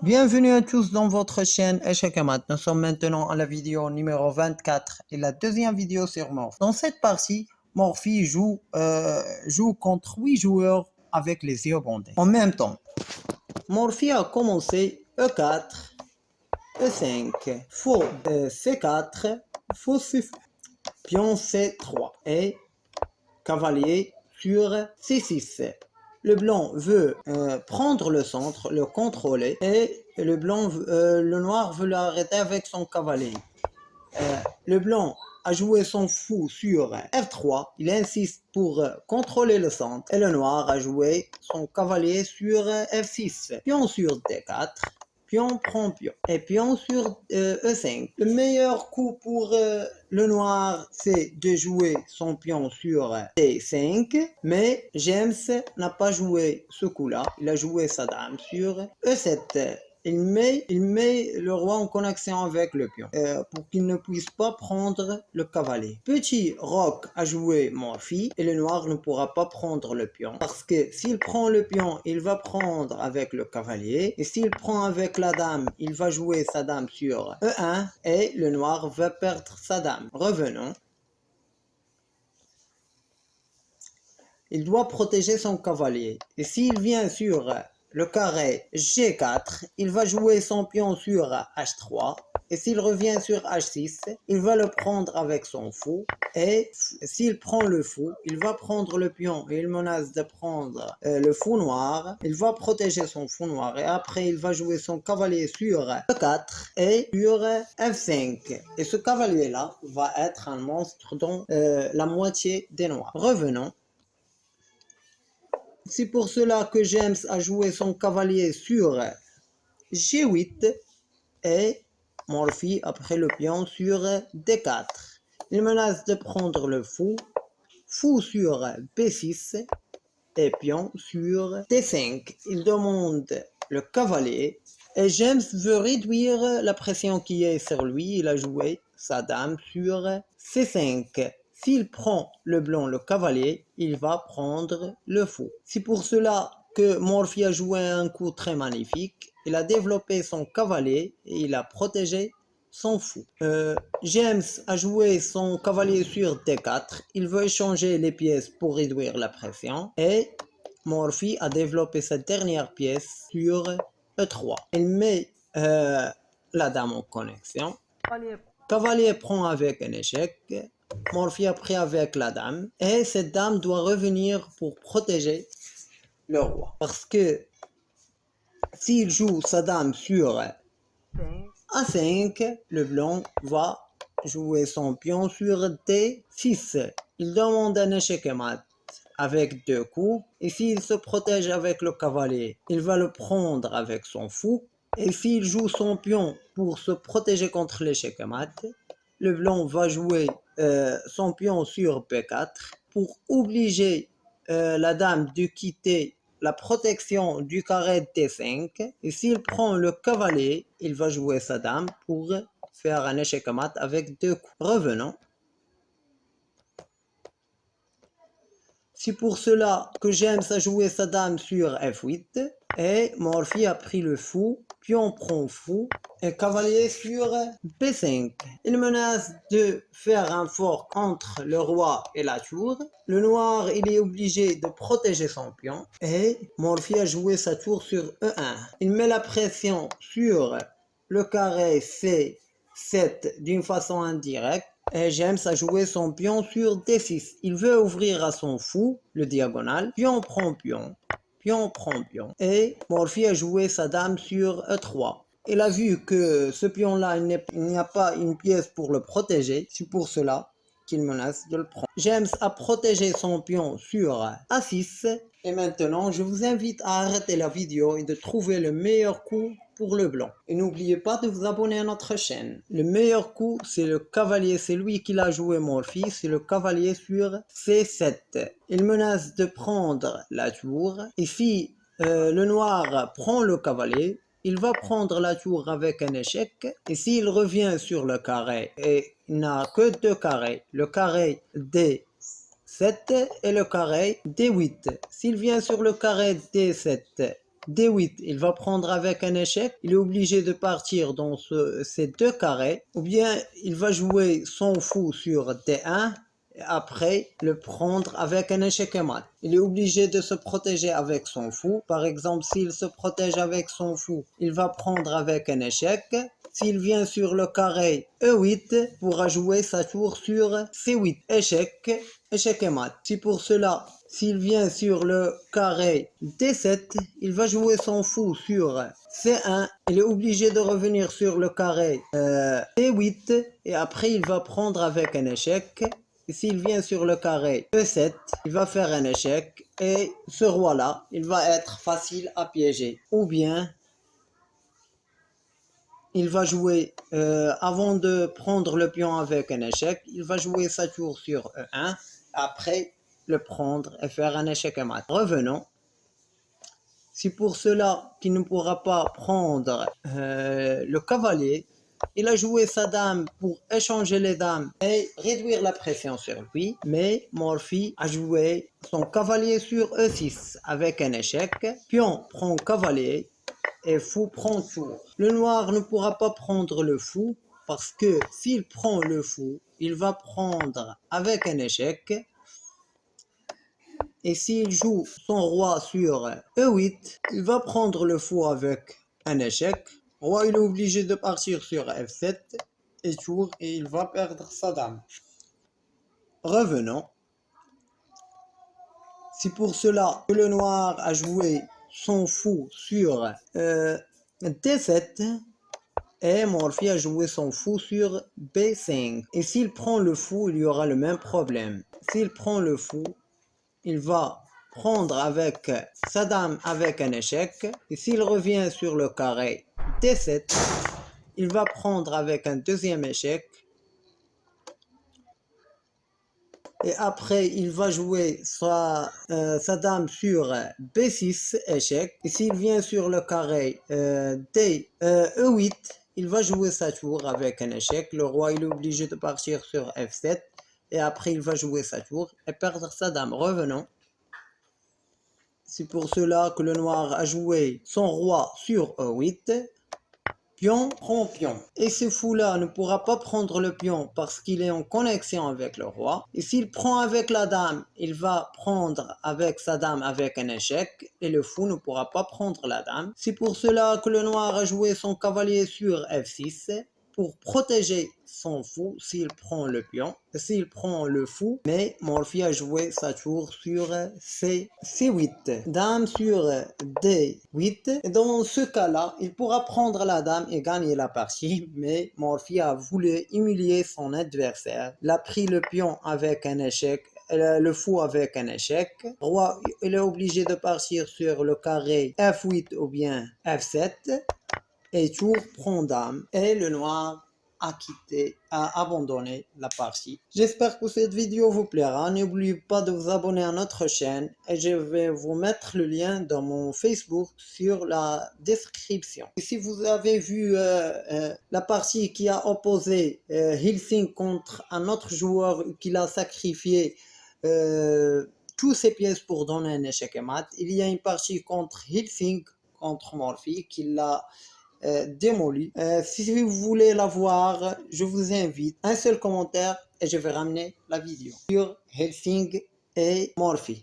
Bienvenue à tous dans votre chaîne Échec et Maths. Nous sommes maintenant à la vidéo numéro 24 et la deuxième vidéo sur Morph. Dans cette partie, Morphy joue contre 8 joueurs avec les yeux bandés. En même temps, Morphy a commencé E4, E5, faux C4, faux C, pion C3 et cavalier sur C6. Le blanc veut prendre le centre, le contrôler, et le noir veut l'arrêter avec son cavalier. Le blanc a joué son fou sur F3, il insiste pour contrôler le centre, et le noir a joué son cavalier sur F6, pion sur D4, pion prend pion, et pion sur E5. Le meilleur coup pour le noir, c'est de jouer son pion sur D5, mais James n'a pas joué ce coup-là, il a joué sa dame sur E7. Il met le roi en connexion avec le pion pour qu'il ne puisse pas prendre le cavalier. Petit roc a joué Morphy et le noir ne pourra pas prendre le pion parce que s'il prend le pion, il va prendre avec le cavalier et s'il prend avec la dame, il va jouer sa dame sur E1 et le noir va perdre sa dame. Revenons. Il doit protéger son cavalier et s'il vient sur le carré G4, il va jouer son pion sur H3 et s'il revient sur H6, il va le prendre avec son fou et s'il prend le fou, il va prendre le pion et il menace de prendre le fou noir, il va protéger son fou noir et après il va jouer son cavalier sur E4 et sur F5 et ce cavalier là va être un monstre dont la moitié des noirs. Revenons. C'est pour cela que James a joué son cavalier sur G8 et Morphy après le pion sur D4. Il menace de prendre le fou, fou sur B6 et pion sur D5. Il demande le cavalier et James veut réduire la pression qui est sur lui. Il a joué sa dame sur C5. S'il prend le blanc, le cavalier, il va prendre le fou. C'est pour cela que Morphy a joué un coup très magnifique. Il a développé son cavalier et il a protégé son fou. James a joué son cavalier sur D4. Il veut échanger les pièces pour réduire la pression. Et Morphy a développé cette dernière pièce sur E3. Il met la dame en connexion. Cavalier prend avec un échec. Morphy a pris avec la dame et cette dame doit revenir pour protéger le roi parce que s'il joue sa dame sur A5, le blanc va jouer son pion sur D6. Il demande un échec et mat avec 2 coups et s'il se protège avec le cavalier, il va le prendre avec son fou et s'il joue son pion pour se protéger contre l'échec et mat, le blanc va jouer son pion sur B4 pour obliger la dame de quitter la protection du carré D5 et s'il prend le cavalier, il va jouer sa dame pour faire un échec mat avec 2 coups. Revenons. C'est pour cela que James a joué sa dame sur F8 et Morphy a pris le fou, pion prend fou et cavalier sur B5. Il menace de faire un fork entre le roi et la tour. Le noir, il est obligé de protéger son pion et Morphy a joué sa tour sur E1. Il met la pression sur le carré C7 d'une façon indirecte. Et James a joué son pion sur D6. Il veut ouvrir à son fou le diagonal. Pion prend pion. Pion prend pion. Et Morphy a joué sa dame sur E3. Il a vu que ce pion-là, il n'y a pas une pièce pour le protéger. C'est pour cela qu'il menace de le prendre. James a protégé son pion sur A6. Et maintenant, je vous invite à arrêter la vidéo et de trouver le meilleur coup pour le blanc. Et n'oubliez pas de vous abonner à notre chaîne. Le meilleur coup, c'est le cavalier. C'est lui qui l'a joué Morphy. C'est le cavalier sur C7. Il menace de prendre la tour. Et si le noir prend le cavalier, il va prendre la tour avec un échec. Et s'il revient sur le carré, et il n'a que 2 carrés, le carré D7 et le carré D8. S'il vient sur le carré D7 D8, il va prendre avec un échec. Il est obligé de partir dans ces deux carrés. Ou bien il va jouer son fou sur D1. Et après, le prendre avec un échec et mat. Il est obligé de se protéger avec son fou. Par exemple, s'il se protège avec son fou, il va prendre avec un échec. S'il vient sur le carré E8, pourra jouer sa tour sur C8. Échec, échec et mat. Si pour cela, s'il vient sur le carré D7, il va jouer son fou sur C1. Il est obligé de revenir sur le carré D8 et après il va prendre avec un échec. Et s'il vient sur le carré E7, il va faire un échec et ce roi-là, il va être facile à piéger. Ou bien, il va jouer, avant de prendre le pion avec un échec, il va jouer sa tour sur E1, après le prendre et faire un échec et mat. Revenons. Si pour cela qu'il ne pourra pas prendre le cavalier, il a joué sa dame pour échanger les dames et réduire la pression sur lui. Mais Morphy a joué son cavalier sur E6 avec un échec. Pion prend cavalier et fou prend tour. Le noir ne pourra pas prendre le fou parce que s'il prend le fou, il va prendre avec un échec. Et s'il joue son roi sur E8, il va prendre le fou avec un échec. Roi, il est obligé de partir sur F7 et tour et il va perdre sa dame. Revenons. C'est pour cela que le noir a joué son fou sur D7 et Morphy a joué son fou sur B5. Et s'il prend le fou, il y aura le même problème. S'il prend le fou, il va prendre avec sa dame avec un échec. Et s'il revient sur le carré D7, il va prendre avec un deuxième échec. Et après, il va jouer sa dame sur B6, échec. Et s'il vient sur le carré E8, il va jouer sa tour avec un échec. Le roi, il est obligé de partir sur F7. Et après, il va jouer sa tour et perdre sa dame. Revenons. C'est pour cela que le noir a joué son roi sur E8. Pion prend pion. Et ce fou-là ne pourra pas prendre le pion parce qu'il est en connexion avec le roi. Et s'il prend avec la dame, il va prendre avec sa dame avec un échec. Et le fou ne pourra pas prendre la dame. C'est pour cela que le noir a joué son cavalier sur F6 pour protéger son fou s'il prend le pion, s'il prend le fou. Mais Morphy a joué sa tour sur C8, dame sur D8. Et dans ce cas-là, il pourra prendre la dame et gagner la partie. Mais Morphy a voulu humilier son adversaire. Il a pris le pion avec un échec, le fou avec un échec. Roi, il est obligé de partir sur le carré F8 ou bien F7. Et tour prend dame et le noir a abandonné la partie. J'espère que cette vidéo vous plaira. N'oubliez pas de vous abonner à notre chaîne et je vais vous mettre le lien dans mon Facebook sur la description. Et si vous avez vu la partie qui a opposé Helsing contre un autre joueur qui l'a sacrifié tous ses pièces pour donner un échec et mat, il y a une partie contre Helsing contre Morphy qui l'a démoli. Si vous voulez la voir, je vous invite un seul commentaire et je vais ramener la vidéo sur Helsing et Morphy.